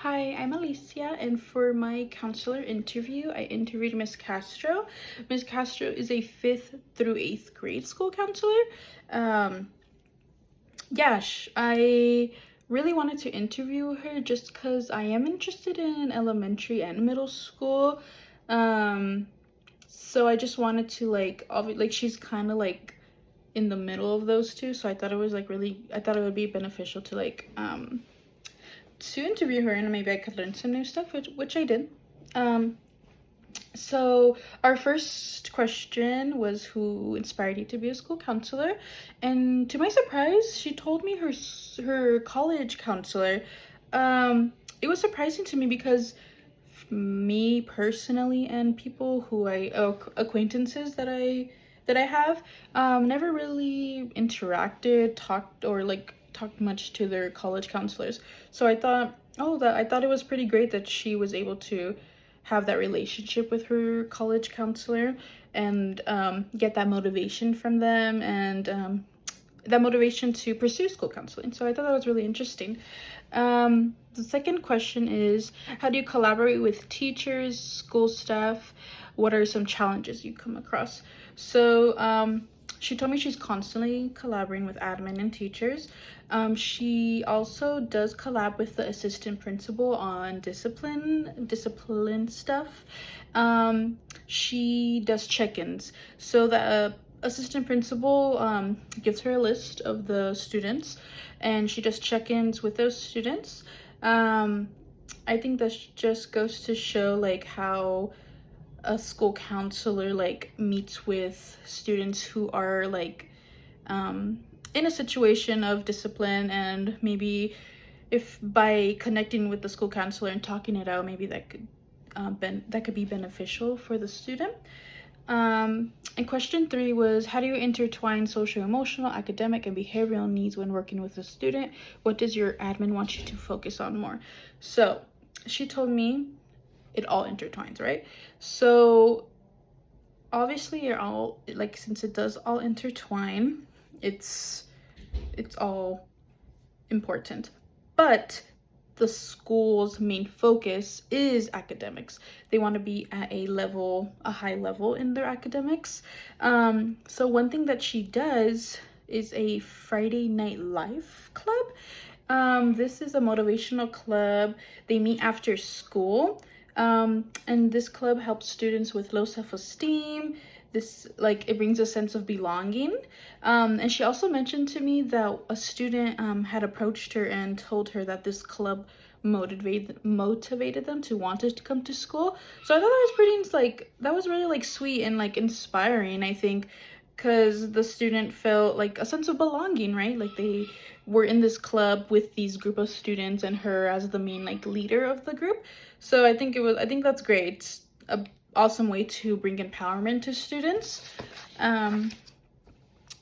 Hi, I'm Alicia, and for my counselor interview, I interviewed Miss Castro. Miss Castro is a 5th through 8th grade school counselor. Um, I really wanted to interview her just because I am interested in elementary and middle school. Um, so I just wanted to she's kind of like in the middle of those two, so I thought it was I thought it would be beneficial to to interview her and maybe I could learn some new stuff, which I did. Um, so our first question was, who inspired you to be a school counselor? And to my surprise, she told me her college counselor. It was surprising to me because me personally and people who acquaintances that I have never really interacted, talked much to their college counselors. So I thought it was pretty great that she was able to have that relationship with her college counselor and get that motivation from them and that motivation to pursue school counseling. So I thought that was really interesting. The second question is, how do you collaborate with teachers, school staff? What are some challenges you come across? So she told me she's constantly collaborating with admin and teachers. She also does collab with the assistant principal on discipline stuff. She does check-ins. So the assistant principal gives her a list of the students and she does check-ins with those students. I think that just goes to show like how a school counselor like meets with students who are in a situation of discipline, and maybe if by connecting with the school counselor and talking it out, maybe that could be beneficial for the student. And question 3 was, how do you intertwine social, emotional, academic, and behavioral needs when working with a student? What does your admin want you to focus on more? So she told me it all intertwines, right? So obviously you're all like, since it does all intertwine, it's all important. But the school's main focus is academics. They want to be at a high level in their academics. So one thing that she does is a Friday Night Live club. This is a motivational club. They meet after school. And this club helps students with low self-esteem. It brings a sense of belonging. And she also mentioned to me that a student had approached her and told her that this club motivated them to want to come to school. So I thought that was really sweet and inspiring, I think, because the student felt like a sense of belonging, right? Like they were in this club with these group of students and her as the main leader of the group. So I think that's great. It's a awesome way to bring empowerment to students.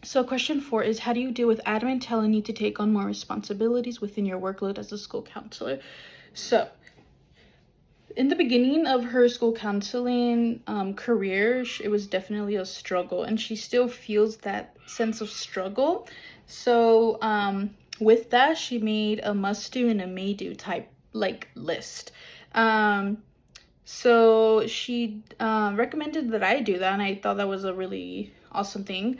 So question 4 is, how do you deal with admin telling you to take on more responsibilities within your workload as a school counselor? So in the beginning of her school counseling career, it was definitely a struggle, and she still feels that sense of struggle. So with that, she made a must do and a may do type list. So she recommended that I do that, and I thought that was a really awesome thing.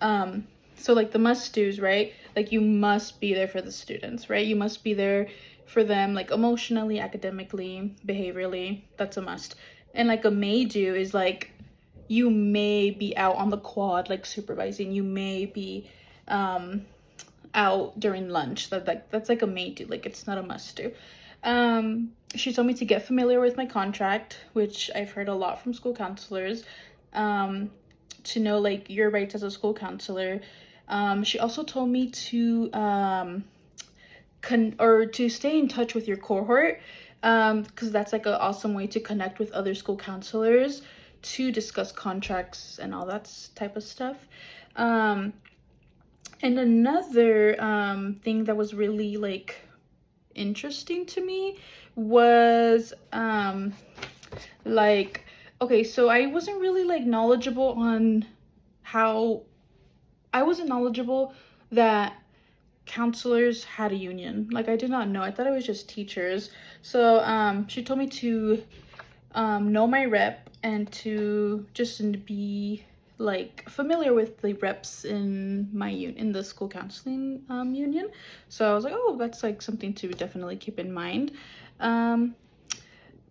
So the must do's, right? You must be there for the students, right? You must be there for them emotionally, academically, behaviorally. That's a must. And a may do is you may be out on the quad supervising. You may be out during lunch. That's a may do. It's not a must do. She told me to get familiar with my contract, which I've heard a lot from school counselors, to know your rights as a school counselor. She also told me to to stay in touch with your cohort, because that's an awesome way to connect with other school counselors to discuss contracts and all that type of stuff. And another thing that was really interesting to me was okay, so I wasn't really knowledgeable on how I wasn't knowledgeable that counselors had a union. Like, I did not know. I thought it was just teachers. So she told me to know my rep and to just be like familiar with the reps in my in the school counseling union. So I was like, oh, that's like something to definitely keep in mind.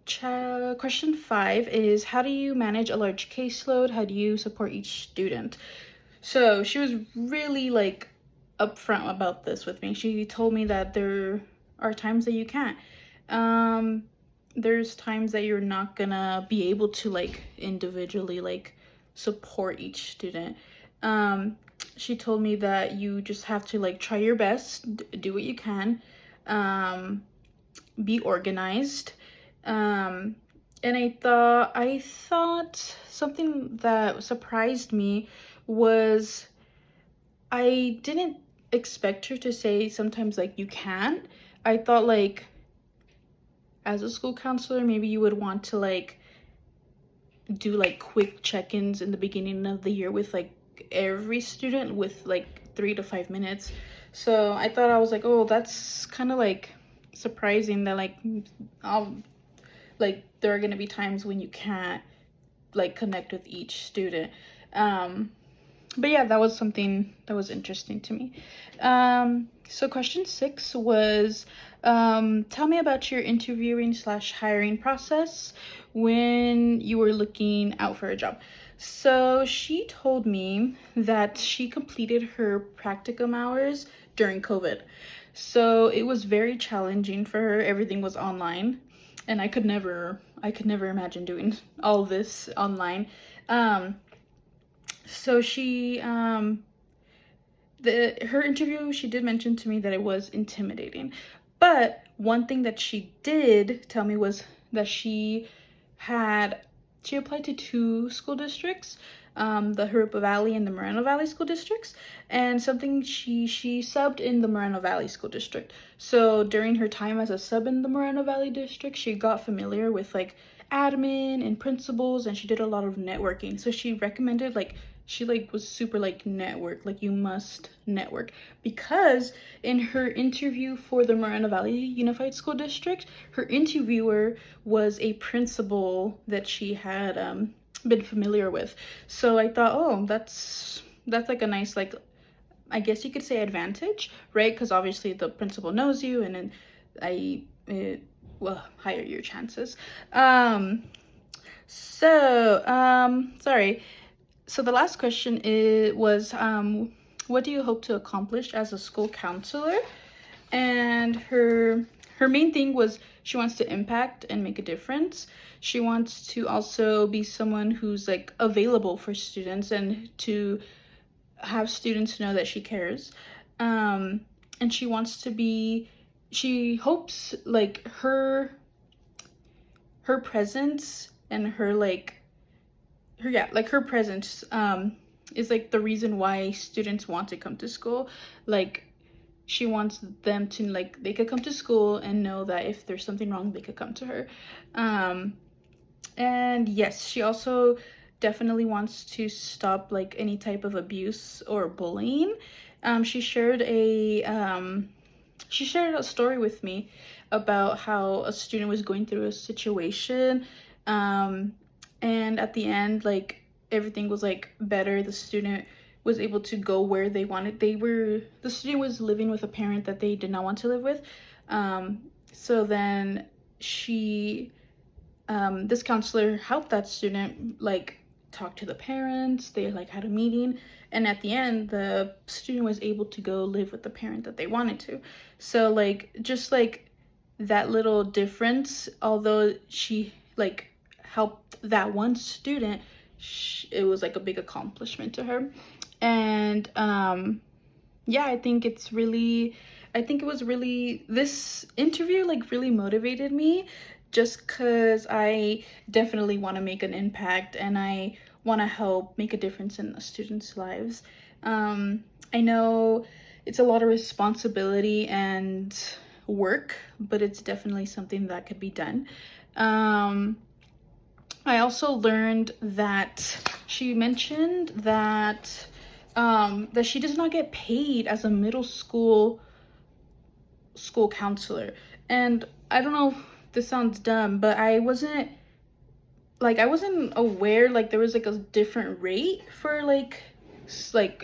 Question 5 is, how do you manage a large caseload? How do you support each student? So she was really like upfront about this with me. She told me that there are times that you can't. There's times that you're not gonna be able to like individually like support each student. She told me that you just have to like try your best, do what you can, be organized. And I thought something that surprised me was I didn't expect her to say sometimes like you can't. I thought like as a school counselor maybe you would want to like do like quick check-ins in the beginning of the year with like every student with like 3 to 5 minutes. So I thought, I was like, oh, that's kind of like surprising that like I'll like there are gonna be times when you can't like connect with each student. But yeah, that was something that was interesting to me. So question 6 was, tell me about your interviewing / hiring process when you were looking out for a job. So she told me that she completed her practicum hours during COVID. So it was very challenging for her. Everything was online, and I could never imagine doing all this online. So she her interview, she did mention to me that it was intimidating, but one thing that she did tell me was that she applied to 2 school districts, the Jurupa Valley and the Moreno Valley school districts, and something she subbed in the Moreno Valley school district. So during her time as a sub in the Moreno Valley district, she got familiar with like admin and principals, and she did a lot of networking. So she recommended like she like was super like network, like you must network, because in her interview for the Moreno Valley Unified School District, her interviewer was a principal that she had been familiar with. So I thought, oh, that's like a nice, like, I guess you could say advantage, right? Because obviously the principal knows you, and then it will higher your chances. Sorry. So the last question was, what do you hope to accomplish as a school counselor? And her main thing was she wants to impact and make a difference. She wants to also be someone who's like available for students and to have students know that she cares. And she hopes like her presence and her presence is like the reason why students want to come to school. Like she wants them to like they could come to school and know that if there's something wrong they could come to her. And yes, she also definitely wants to stop like any type of abuse or bullying. She shared a story with me about how a student was going through a situation, and at the end, like, everything was like better. The student was able to go where they wanted. The student was living with a parent that they did not want to live with. So then this counselor helped that student like talk to the parents. They like had a meeting, and at the end the student was able to go live with the parent that they wanted to. So like just like that little difference, although she like helped that one student, it was like a big accomplishment to her. And yeah, I think it was really, this interview like really motivated me, just because I definitely want to make an impact and I want to help make a difference in the students' lives. I know it's a lot of responsibility and work, but it's definitely something that could be done. I also learned that she mentioned that that she does not get paid as a middle school counselor. And I don't know if this sounds dumb, but I wasn't aware like there was like a different rate for like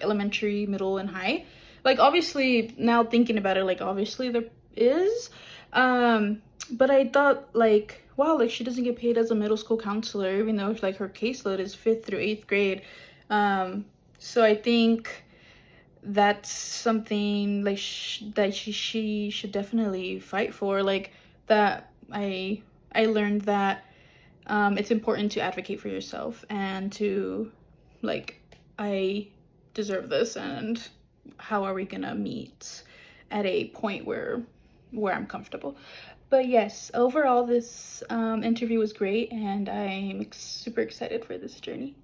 elementary, middle, and high. Like obviously now thinking about it, like obviously there is. But I thought like, wow, like she doesn't get paid as a middle school counselor, even though like her caseload is 5th through 8th grade. So I think that's something like that she should definitely fight for. Like that I learned that it's important to advocate for yourself and to like, I deserve this, and how are we gonna meet at a point where I'm comfortable. But yes, overall this interview was great, and I'm super excited for this journey.